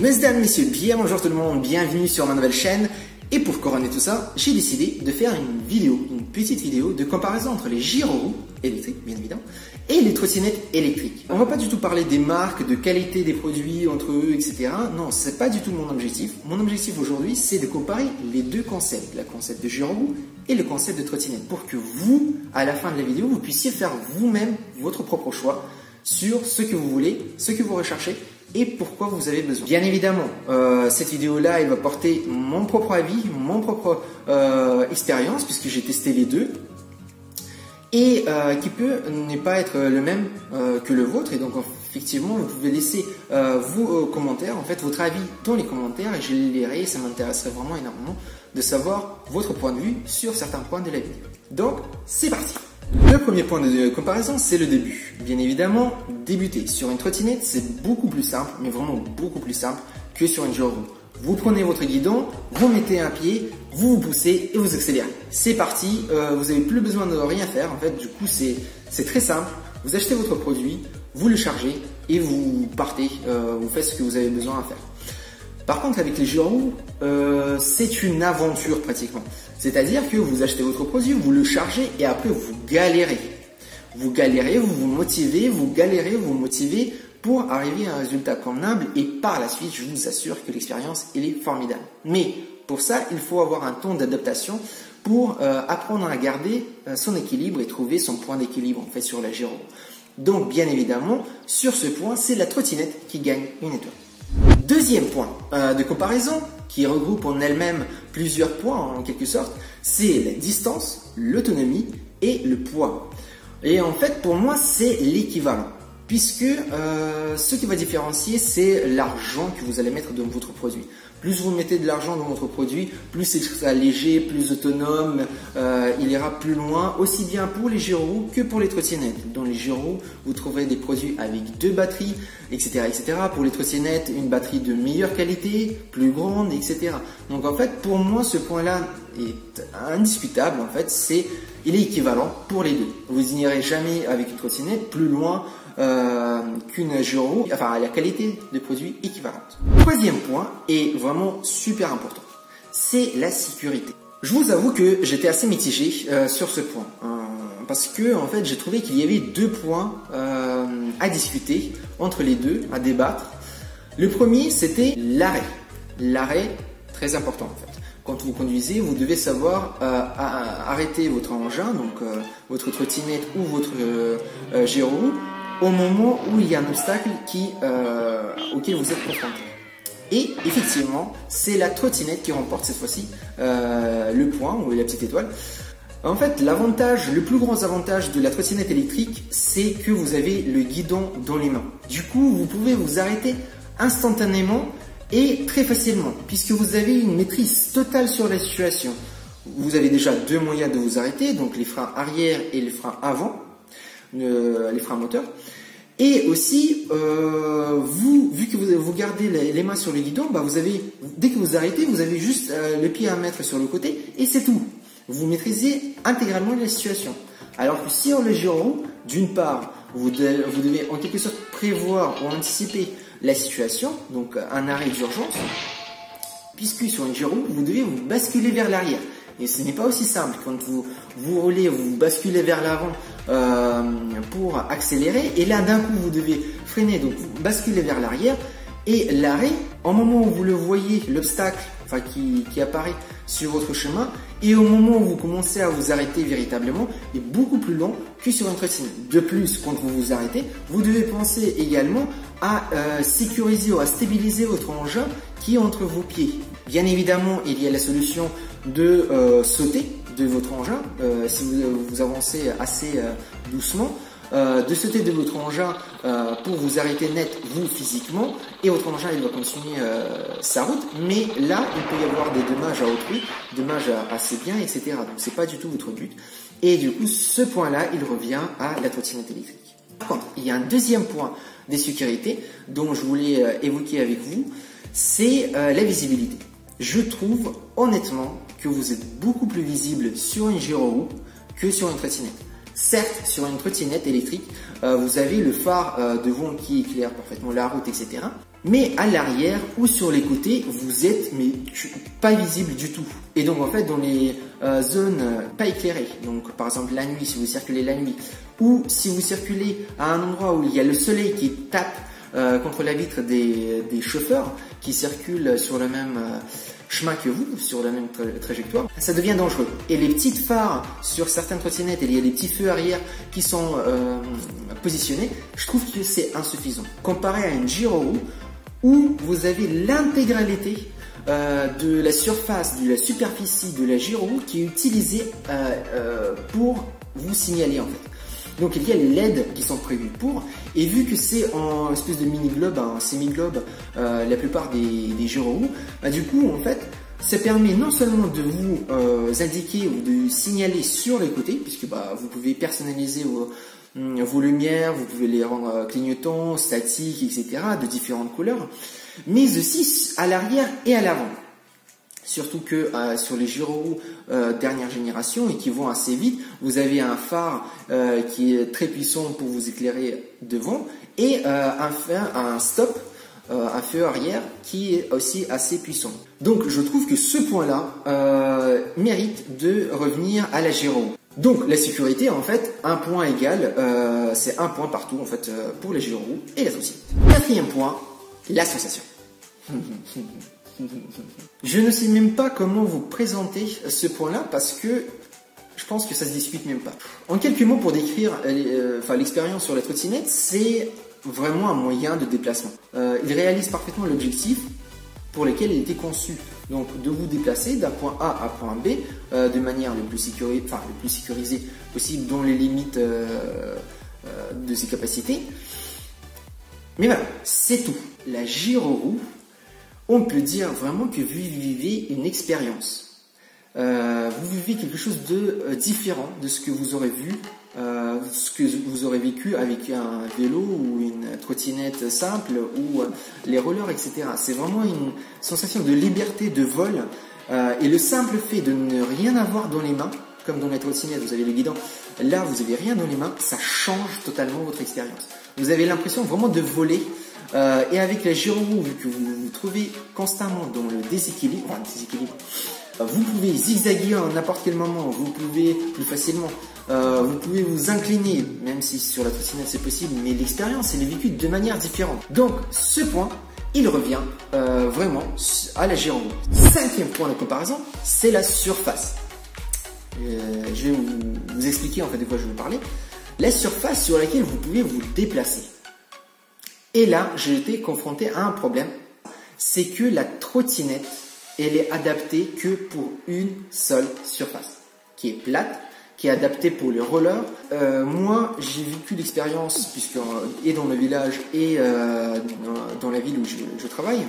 Mesdames, messieurs, bien bonjour tout le monde, bienvenue sur ma nouvelle chaîne. Et pour couronner tout ça, j'ai décidé de faire une petite vidéo de comparaison entre les gyroroues électriques, bien évidemment, et les trottinettes électriques. On va pas du tout parler des marques, de qualité des produits entre eux, etc. Non, c'est pas du tout mon objectif. Mon objectif aujourd'hui, c'est de comparer les deux concepts, le concept de gyroroues et le concept de trottinette, pour que vous, à la fin de la vidéo, vous puissiez faire vous-même votre propre choix sur ce que vous voulez, ce que vous recherchez et pourquoi vous avez besoin. Bien évidemment, cette vidéo-là, elle va porter mon propre avis, mon propre expérience, puisque j'ai testé les deux, et qui peut ne pas être le même que le vôtre. Et donc, effectivement, vous pouvez laisser vos commentaires, en fait, votre avis dans les commentaires, et je les lirai, et ça m'intéresserait vraiment énormément de savoir votre point de vue sur certains points de la vidéo. Donc, c'est parti! Le premier point de comparaison, c'est le début. Bien évidemment, débuter sur une trottinette, c'est beaucoup plus simple, mais vraiment beaucoup plus simple que sur une gyroroues. Vous prenez votre guidon, vous mettez un pied, vous poussez et vous accélérez. C'est parti, vous n'avez plus besoin de rien faire. En fait, du coup, c'est très simple. Vous achetez votre produit, vous le chargez et vous partez, vous faites ce que vous avez besoin à faire. Par contre, avec les gyroroues, c'est une aventure pratiquement. C'est-à-dire que vous achetez votre produit, vous le chargez et après vous galérez. Vous galérez, vous vous motivez, vous galérez, vous vous motivez pour arriver à un résultat convenable et par la suite, je vous assure que l'expérience, elle est formidable. Mais pour ça, il faut avoir un temps d'adaptation pour apprendre à garder son équilibre et trouver son point d'équilibre en fait sur la gyroroues. Donc bien évidemment, sur ce point, c'est la trottinette qui gagne une étoile. Deuxième point de comparaison, qui regroupe en elle-même plusieurs points en quelque sorte, c'est la distance, l'autonomie et le poids. Et en fait, pour moi, c'est l'équivalent. Puisque ce qui va différencier, c'est l'argent que vous allez mettre dans votre produit. Plus vous mettez de l'argent dans votre produit, plus il sera léger, plus autonome, il ira plus loin, aussi bien pour les gyroroues que pour les trottinettes. Dans les gyroroues, vous trouverez des produits avec 2 batteries, etc., etc. Pour les trottinettes, une batterie de meilleure qualité, plus grande, etc. Donc en fait, pour moi, ce point-là est indiscutable. En fait, il est équivalent pour les deux. Vous n'irez jamais avec une trottinette plus loin qu'une gyroroues, enfin la qualité des produits équivalente. Troisième point est vraiment super important, c'est la sécurité. Je vous avoue que j'étais assez mitigé sur ce point, parce que en fait j'ai trouvé qu'il y avait 2 points à discuter entre les deux, à débattre. Le premier, c'était l'arrêt. L'arrêt, très important en fait. Quand vous conduisez, vous devez savoir arrêter votre engin, donc votre trottinette ou votre gyroroues, au moment où il y a un obstacle auquel vous êtes confronté. Et effectivement, c'est la trottinette qui remporte cette fois-ci le point ou la petite étoile. En fait, le plus gros avantage de la trottinette électrique, c'est que vous avez le guidon dans les mains. Du coup, vous pouvez vous arrêter instantanément et très facilement, puisque vous avez une maîtrise totale sur la situation. Vous avez déjà 2 moyens de vous arrêter, donc les freins arrière et les freins avant. Les freins moteurs, et aussi vu que vous gardez les mains sur le guidon, dès que vous arrêtez, vous avez juste le pied à mettre sur le côté et c'est tout. Vous maîtrisez intégralement la situation. Alors que si on le gyroroues, d'une part, vous devez en quelque sorte prévoir ou anticiper la situation, donc un arrêt d'urgence, puisque sur une gyroroues, vous devez vous basculer vers l'arrière. Et ce n'est pas aussi simple. Quand vous roulez, vous basculez vers l'avant pour accélérer. Et là, d'un coup, vous devez freiner, donc vous basculez vers l'arrière. Et l'arrêt, au moment où vous le voyez, l'obstacle qui apparaît sur votre chemin, et au moment où vous commencez à vous arrêter véritablement, est beaucoup plus long que sur une trottinette. De plus, quand vous vous arrêtez, vous devez penser également à sécuriser ou à stabiliser votre engin qui est entre vos pieds. Bien évidemment, il y a la solution de sauter de votre engin si vous avancez assez doucement, de sauter de votre engin pour vous arrêter net vous physiquement, et votre engin il va continuer sa route, mais là il peut y avoir des dommages à autrui, dommages à ses biens, etc. Donc c'est pas du tout votre but, et du coup ce point là il revient à la trottinette électrique. Par contre, il y a un deuxième point des sécurités dont je voulais évoquer avec vous, c'est la visibilité. Je trouve honnêtement que vous êtes beaucoup plus visible sur une gyroroues que sur une trottinette. Certes, sur une trottinette électrique, vous avez le phare devant qui éclaire parfaitement la route, etc. Mais à l'arrière ou sur les côtés, vous êtes mais pas visible du tout. Et donc en fait dans les zones pas éclairées, donc par exemple la nuit, si vous circulez la nuit, ou si vous circulez à un endroit où il y a le soleil qui tape contre la vitre des chauffeurs qui circulent sur le même chemin que vous, sur la même trajectoire, ça devient dangereux. Et les petites phares sur certaines trottinettes, et il y a des petits feux arrière qui sont positionnés, je trouve que c'est insuffisant. Comparé à une gyroroue où vous avez l'intégralité de la surface, de la superficie de la gyroroue qui est utilisée pour vous signaler en fait. Donc il y a les LED qui sont prévus pour, et vu que c'est en espèce de mini-globe, un semi-globe, la plupart des gyroroues, du coup en fait ça permet non seulement de vous indiquer ou de signaler sur les côtés, puisque vous pouvez personnaliser vos lumières, vous pouvez les rendre clignotants, statiques, etc. de différentes couleurs, mais aussi à l'arrière et à l'avant. Surtout que sur les gyroroues dernière génération et qui vont assez vite, vous avez un phare qui est très puissant pour vous éclairer devant et un stop, un feu arrière qui est aussi assez puissant. Donc je trouve que ce point-là mérite de revenir à la gyroroue. Donc la sécurité en fait, un point égal, c'est un point partout en fait pour les gyroroues et la trottinette. Quatrième point, la sensation. Je ne sais même pas comment vous présenter ce point-là parce que je pense que ça se discute même pas. En quelques mots pour décrire l'expérience sur la trottinette, c'est vraiment un moyen de déplacement. Il réalise parfaitement l'objectif pour lequel il était conçu. Donc de vous déplacer d'un point A à point B de manière le plus sécurisée possible dans les limites de ses capacités. Mais voilà, c'est tout. La gyroroue, on peut dire vraiment que vous vivez une expérience. Vous vivez quelque chose de différent de ce que vous aurez vu, ce que vous aurez vécu avec un vélo ou une trottinette simple ou les rollers, etc. C'est vraiment une sensation de liberté, de vol. Et le simple fait de ne rien avoir dans les mains, comme dans la trottinette, vous avez le guidon, là vous n'avez rien dans les mains, ça change totalement votre expérience. Vous avez l'impression vraiment de voler. Et avec la gyroroue, vu que vous vous trouvez constamment dans le déséquilibre, vous pouvez zigzaguer à n'importe quel moment, vous pouvez plus facilement, vous pouvez vous incliner, même si sur la trottinette c'est possible, mais l'expérience elle est vécue de manière différente. Donc ce point, il revient vraiment à la gyroroue. Cinquième point de comparaison, c'est la surface. Je vais vous expliquer en fait de quoi je veux parler. La surface sur laquelle vous pouvez vous déplacer. Et là, j'ai été confronté à un problème, c'est que la trottinette, elle est adaptée que pour une seule surface, qui est plate, qui est adaptée pour les rollers. Moi, j'ai vécu l'expérience, puisque et dans le village et dans la ville où je travaille,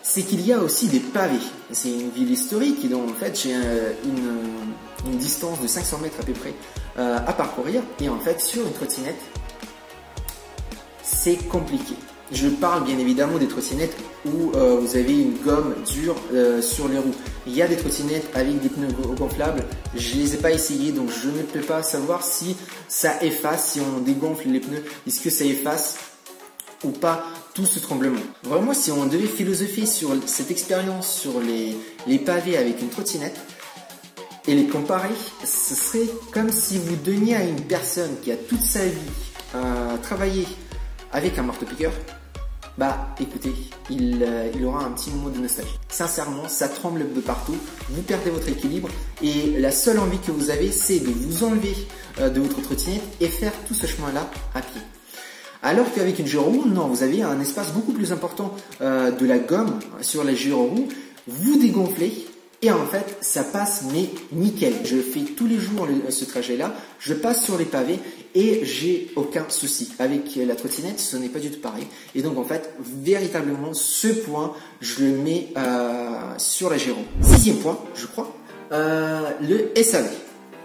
c'est qu'il y a aussi des pavés. C'est une ville historique, et donc en fait, j'ai une distance de 500 mètres à peu près à parcourir, et en fait, sur une trottinette, c'est compliqué. Je parle bien évidemment des trottinettes où vous avez une gomme dure sur les roues. Il y a des trottinettes avec des pneus gonflables, je ne les ai pas essayées donc je ne peux pas savoir si ça efface, si on dégonfle les pneus, est-ce que ça efface ou pas tout ce tremblement. Vraiment, si on devait philosopher sur cette expérience sur les pavés avec une trottinette et les comparer, ce serait comme si vous donniez à une personne qui a toute sa vie travaillé avec un marteau-piqueur, écoutez, il aura un petit moment de nostalgie. Sincèrement, ça tremble de partout, vous perdez votre équilibre et la seule envie que vous avez, c'est de vous enlever de votre trottinette et faire tout ce chemin-là à pied. Alors qu'avec une gyroroue, non, vous avez un espace beaucoup plus important de la gomme sur la gyroroue, vous dégonflez et en fait, ça passe mais nickel. Je fais tous les jours ce trajet-là, je passe sur les pavés et j'ai aucun souci. Avec la trottinette, ce n'est pas du tout pareil. Et donc en fait, véritablement, ce point, je le mets sur la gyroroue. Sixième point, je crois, le SAV,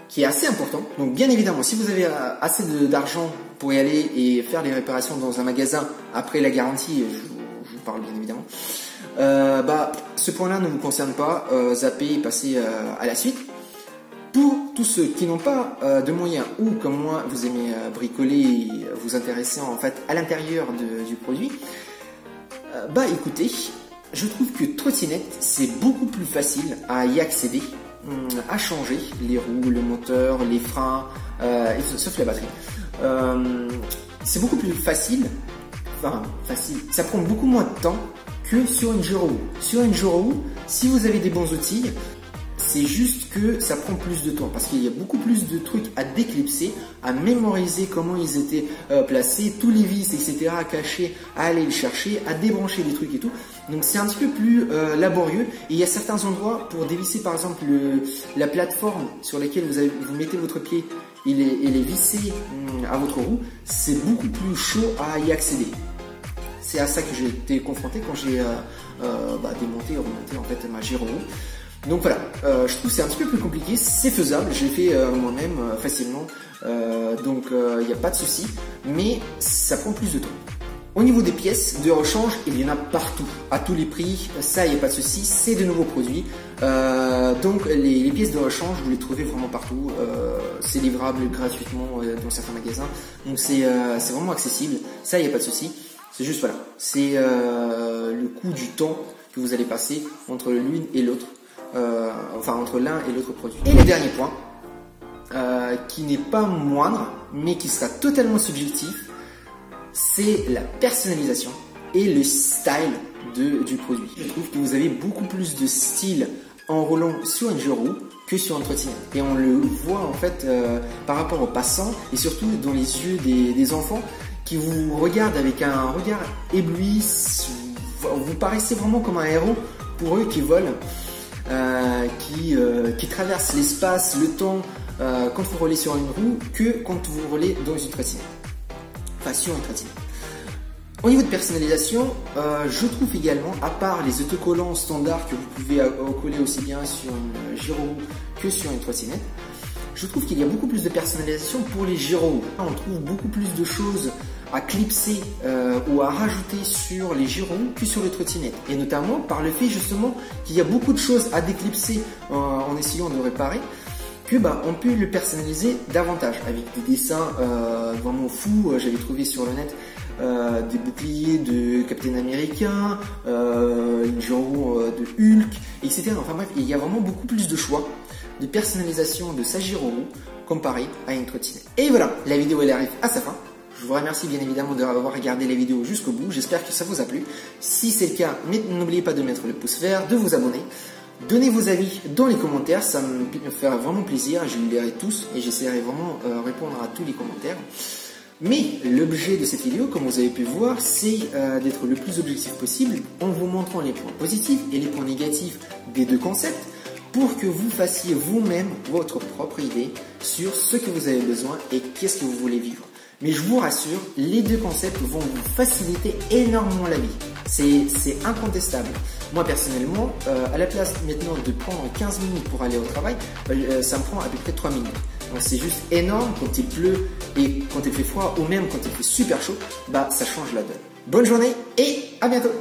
qui est assez important. Donc bien évidemment, si vous avez assez d'argent pour y aller et faire les réparations dans un magasin après la garantie, je vous parle bien évidemment, ce point-là ne vous concerne pas, zappez et passez à la suite. Pour tous ceux qui n'ont pas de moyens ou comme moi vous aimez bricoler et vous intéresser en fait à l'intérieur du produit, Bah écoutez, je trouve que trottinette c'est beaucoup plus facile à y accéder, à changer les roues, le moteur, les freins, sauf la batterie. C'est beaucoup plus facile, ça prend beaucoup moins de temps que sur une Giro. Sur une Giro, si vous avez des bons outils, c'est juste que ça prend plus de temps parce qu'il y a beaucoup plus de trucs à déclipser, à mémoriser comment ils étaient placés, tous les vis, etc. à cacher, à aller les chercher, à débrancher des trucs et tout. Donc c'est un petit peu plus laborieux et il y a certains endroits pour dévisser par exemple la plateforme sur laquelle vous mettez votre pied et les visser à votre roue, c'est beaucoup plus chaud à y accéder. C'est à ça que j'ai été confronté quand j'ai démonté et remonté en fait ma Giro. Donc voilà, je trouve que c'est un petit peu plus compliqué, c'est faisable, je l'ai fait moi-même facilement, donc il n'y a pas de souci, mais ça prend plus de temps. Au niveau des pièces de rechange, il y en a partout, à tous les prix, ça il n'y a pas de souci, c'est de nouveaux produits. Donc les pièces de rechange, vous les trouvez vraiment partout, c'est livrable gratuitement dans certains magasins, donc c'est vraiment accessible, ça il n'y a pas de souci. C'est juste voilà, c'est le coût du temps que vous allez passer entre l'une et l'autre. Entre l'un et l'autre produit. Et le dernier point, qui n'est pas moindre, mais qui sera totalement subjectif, c'est la personnalisation et le style du produit. Je trouve que vous avez beaucoup plus de style en roulant sur une Giro que sur une trottinette. Et on le voit en fait par rapport aux passants et surtout dans les yeux des enfants qui vous regardent avec un regard ébloui. Vous paraissez vraiment comme un héros pour eux qui volent. Qui traverse l'espace, le temps quand vous roulez sur une roue que quand vous roulez dans une trottinette. Enfin, sur une trottinette. Au niveau de personnalisation, je trouve également, à part les autocollants standards que vous pouvez coller aussi bien sur une Giro que sur une trottinette, je trouve qu'il y a beaucoup plus de personnalisation pour les Giro. On trouve beaucoup plus de choses à clipser ou à rajouter sur les Giro que sur les trottinettes. Et notamment par le fait justement qu'il y a beaucoup de choses à déclipser en essayant de réparer, que on peut le personnaliser davantage avec des dessins vraiment fous. J'avais trouvé sur le net des boucliers de Captain America, une Giro de Hulk, etc. Enfin bref, il y a vraiment beaucoup plus de choix de personnalisation de sa Giro comparé à une trottinette. Et voilà, la vidéo elle arrive à sa fin. Je vous remercie bien évidemment d'avoir regardé la vidéo jusqu'au bout. J'espère que ça vous a plu. Si c'est le cas, n'oubliez pas de mettre le pouce vert, de vous abonner. Donnez vos avis dans les commentaires, ça me fera vraiment plaisir. Je les lirai tous et j'essaierai vraiment de répondre à tous les commentaires. Mais l'objet de cette vidéo, comme vous avez pu voir, c'est d'être le plus objectif possible en vous montrant les points positifs et les points négatifs des deux concepts, pour que vous fassiez vous-même votre propre idée sur ce que vous avez besoin et qu'est-ce que vous voulez vivre. Mais je vous rassure, les deux concepts vont vous faciliter énormément la vie. C'est incontestable. Moi personnellement, à la place maintenant de prendre 15 minutes pour aller au travail, ça me prend à peu près 3 minutes. Donc c'est juste énorme quand il pleut et quand il fait froid ou même quand il fait super chaud, ça change la donne. Bonne journée et à bientôt!